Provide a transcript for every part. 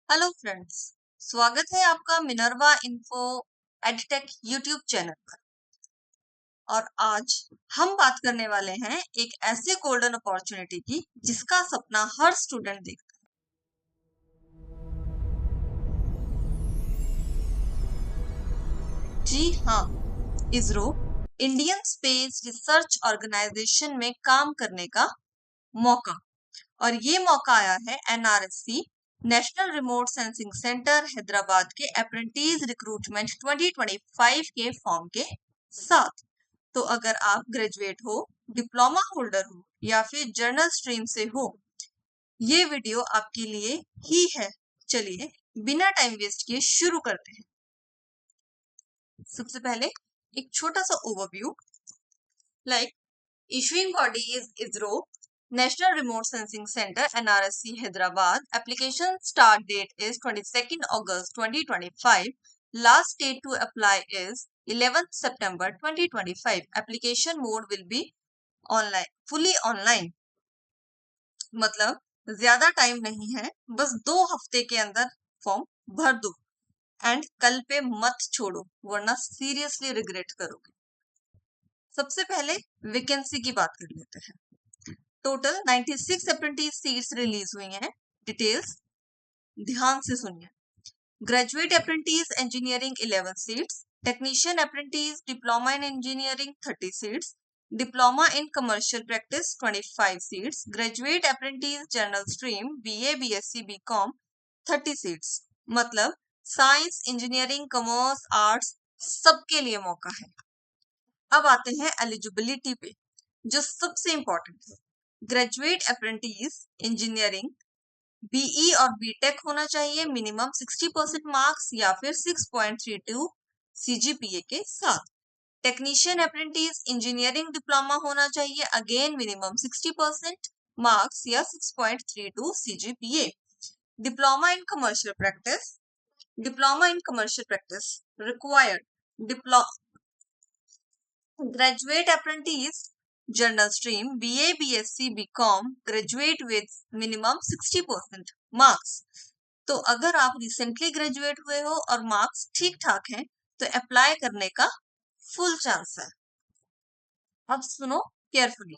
Hello friends, स्वागत है आपका Minerva info edtech YouTube channel पर। और आज हम बात करने वाले हैं एक ऐसे गोल्डन अपॉर्चुनिटी की जिसका सपना हर स्टूडेंट देखता है। जी हाँ, ISRO Indian Space Research Organisation में काम करने का मौका। और ये मौका आया है NRSC national remote sensing centre Hyderabad के अप्रेंटिस रिक्रूटमेंट 2025 के फॉर्म के साथ। तो अगर आप ग्रेजुएट हो, डिप्लोमा होल्डर हो या फिर जर्नल स्ट्रीम से हो, ये वीडियो आपके लिए ही है। चलिए बिना टाइम वेस्ट किए शुरू करते हैं। सबसे पहले एक छोटा सा overview. Like issuing body is ISRO National Remote Sensing Center NRSC Hyderabad. Application start date is 22nd August 2025. Last date to apply is 11th September 2025. Application mode will be online, fully online. मतलब ज्यादा time नहीं है, बस 2 हफ्ते के अंदर form भर दो एंड कल पे मत छोड़ो, वरना सीरियसली रिग्रेट करोगे। सबसे पहले वैकेंसी की बात कर लेते हैं। टोटल 96 अप्रेंटिस सीट्स रिलीज हुई हैं। डिटेल्स ध्यान से सुनिए। Graduate apprentice engineering 11 seats, technician apprentice diploma in engineering 30 seats, diploma in commercial practice 25 seats, graduate apprentice general stream BA BSc BCom 30 seats. मतलब साइंस, इंजीनियरिंग, कॉमर्स, आर्ट्स सबके लिए मौका है। अब आते हैं एलिजिबिलिटी पे, जो सबसे इंपॉर्टेंट है। ग्रेजुएट अप्रेंटिस इंजीनियरिंग बीई और बीटेक होना चाहिए, मिनिमम 60% मार्क्स या फिर 6.32 सीजीपीए के साथ। टेक्नीशियन अप्रेंटिस इंजीनियरिंग डिप्लोमा होना चाहिए, अगेन मिनिमम 60% मार्क्स या 6.32 CGPA. Diploma in commercial practice required. Graduate apprentice general stream BA BSc BCom graduate with minimum 60% marks। तो अगर आप रिसेंटली ग्रेजुएट हुए हो और मार्क्स ठीक ठाक हैं तो अप्लाई करने का फुल चांस है। अब सुनो carefully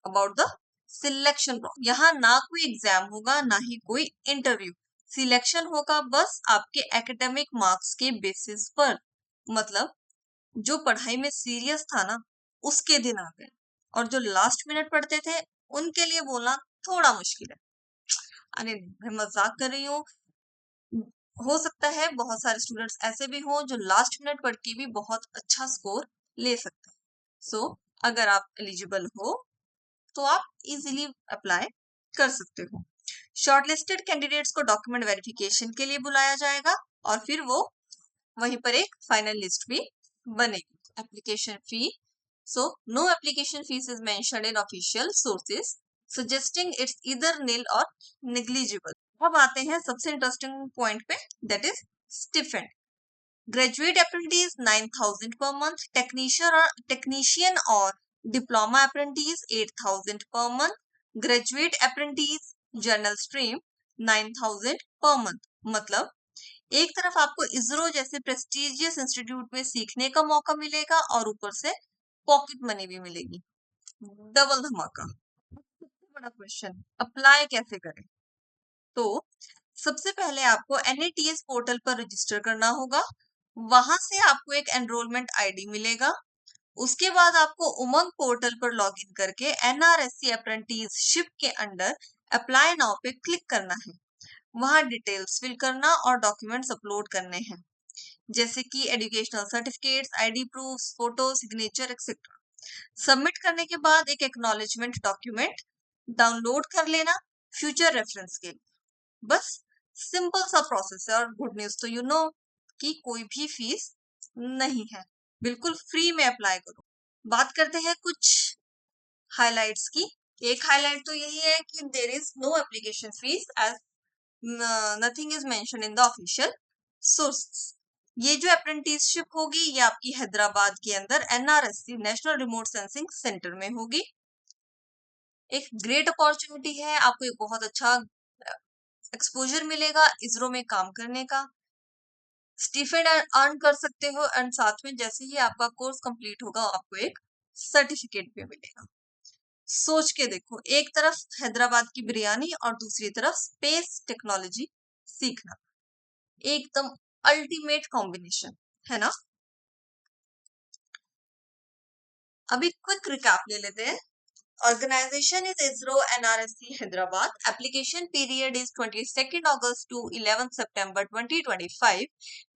about the selection process. यहाँ ना कोई एग्जाम होगा ना ही कोई इंटरव्यू। सिलेक्शन होगा बस आपके एकेडमिक मार्क्स के बेसिस पर। मतलब जो पढ़ाई में सीरियस था ना, उसके दिन आ गए, और जो लास्ट मिनट पढ़ते थे उनके लिए बोलना थोड़ा मुश्किल है। अरे नहीं, मैं मजाक कर रही हूँ। हो सकता है बहुत सारे स्टूडेंट्स ऐसे भी हों जो लास्ट मिनट पढ़ के भी बहुत अच्छा स्कोर ले सकते हैं। सो अगर आप एलिजिबल हो तो आप इजीली अप्लाई कर सकते हो। शॉर्टलिस्टेड कैंडिडेट्स को डॉक्यूमेंट वेरिफिकेशन के लिए बुलाया जाएगा और फिर वो वहीं पर एक फाइनल लिस्ट भी बनेगी। Application fee, so no application fees is mentioned in official sources, suggesting it's either nil or negligible। अब आते हैं सबसे इंटरेस्टिंग पॉइंट पे, that is stipend. Graduate apprentice 9,000 per month, technician और diploma apprentice 8,000 per month, graduate apprentice general stream 9,000 per month. मतलब एक तरफ आपको इसरो जैसे प्रेस्टिजियस इंस्टीट्यूट में सीखने का मौका मिलेगा और ऊपर से पॉकेट मनी भी मिलेगी। डबल धमाका। सबसे बड़ा क्वेश्चन, अप्लाई कैसे करें? तो सबसे पहले आपको NATS पोर्टल पर रजिस्टर करना होगा। वहां से आपको एक एनरोलमेंट आईडी मिलेगा। उसके बाद आपको उमंग पोर्टल पर लॉगिन करके NRSC अप्रेंटिसशिप के अंडर अप्लाई नाउ पे क्लिक करना है। वहां डिटेल्स फिल करना और डॉक्यूमेंट्स अपलोड करने हैं, जैसे कि educational certificates, ID proof, photo, signature etcetera. Submit करने के बाद एक एक्नॉलेजमेंट डॉक्यूमेंट डाउनलोड कर लेना फ्यूचर रेफरेंस के लिए। बस सिंपल सा प्रोसेस है। और गुड न्यूज तो कि कोई भी फीस नहीं है, बिल्कुल फ्री में अप्लाई करो। बात करते हैं कुछ हाइलाइट्स की। एक हाईलाइट तो यही है कि there is no application fee as nothing is mention in the official sources. ये जो अप्रेंटिसशिप होगी ये आपकी हैदराबाद के अंदर NRSC national remote sensing centre में होगी। एक ग्रेट अपॉर्चुनिटी है, आपको एक बहुत अच्छा एक्सपोजर मिलेगा इसरो में काम करने का, स्टीफेंड अर्न कर सकते हो, एंड साथ में जैसे ही आपका कोर्स कंप्लीट होगा आपको एक सर्टिफिकेट भी मिलेगा। सोच के देखो, एक तरफ हैदराबाद की बिरयानी और दूसरी तरफ स्पेस टेक्नोलॉजी सीखना, एकदम अल्टीमेट कॉम्बिनेशन है ना। अभी क्विक रिकैप ले लेते हैं। Organization is ISRO NRSC Hyderabad. Application period is 22nd August to 11th September 2025.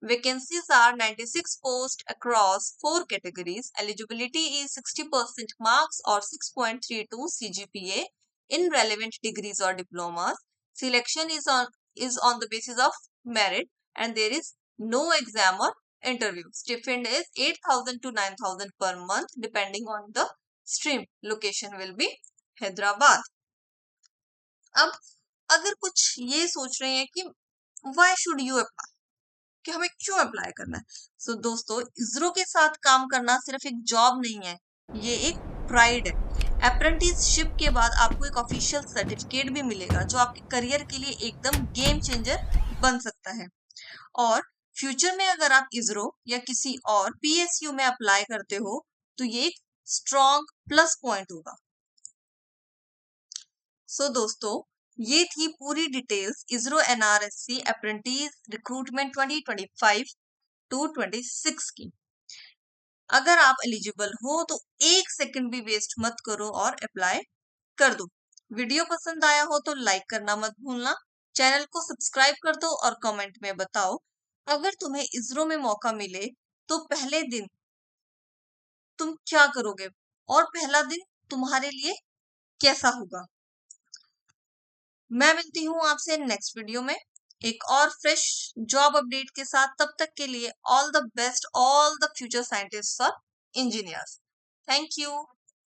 Vacancies are 96 posts across 4 categories. Eligibility is 60% marks or 6.32 CGPA in relevant degrees or diplomas. Selection is on the basis of merit, and there is no exam or interview. Stipend is 8,000 to 9,000 per month depending on the stream. Location will be Hyderabad. अब अगर कुछ ये सोच रहे हैं कि why should you apply, कि हमें क्यों अप्लाई करना है, सो दोस्तों इसरो के साथ काम करना सिर्फ एक जॉब नहीं है, ये एक प्राइड है। अप्रेंटिसशिप के बाद आपको एक ऑफिशियल सर्टिफिकेट भी मिलेगा जो आपके करियर के लिए एकदम गेम चेंजर बन सकता है। और फ्यूचर में अगर आप इसरो या किसी और पीएसयू में अप्लाई करते हो तो ये एक स्ट्रॉन्ग प्लस पॉइंट होगा। सो दोस्तों ये थी पूरी details ISRO NRSC apprentice recruitment 2025 to 26 की। अगर आप एलिजिबल हो तो एक सेकंड भी वेस्ट मत करो और अप्लाई कर दो। वीडियो पसंद आया हो तो लाइक करना मत भूलना, चैनल को सब्सक्राइब कर दो और कमेंट में बताओ अगर तुम्हें इसरो में मौका मिले तो पहले दिन तुम क्या करोगे और पहला दिन तुम्हारे लिए कैसा होगा। मैं मिलती हूँ आपसे नेक्स्ट वीडियो में एक और फ्रेश जॉब अपडेट के साथ। तब तक के लिए all the best all the future scientists और इंजीनियर्स। Thank you.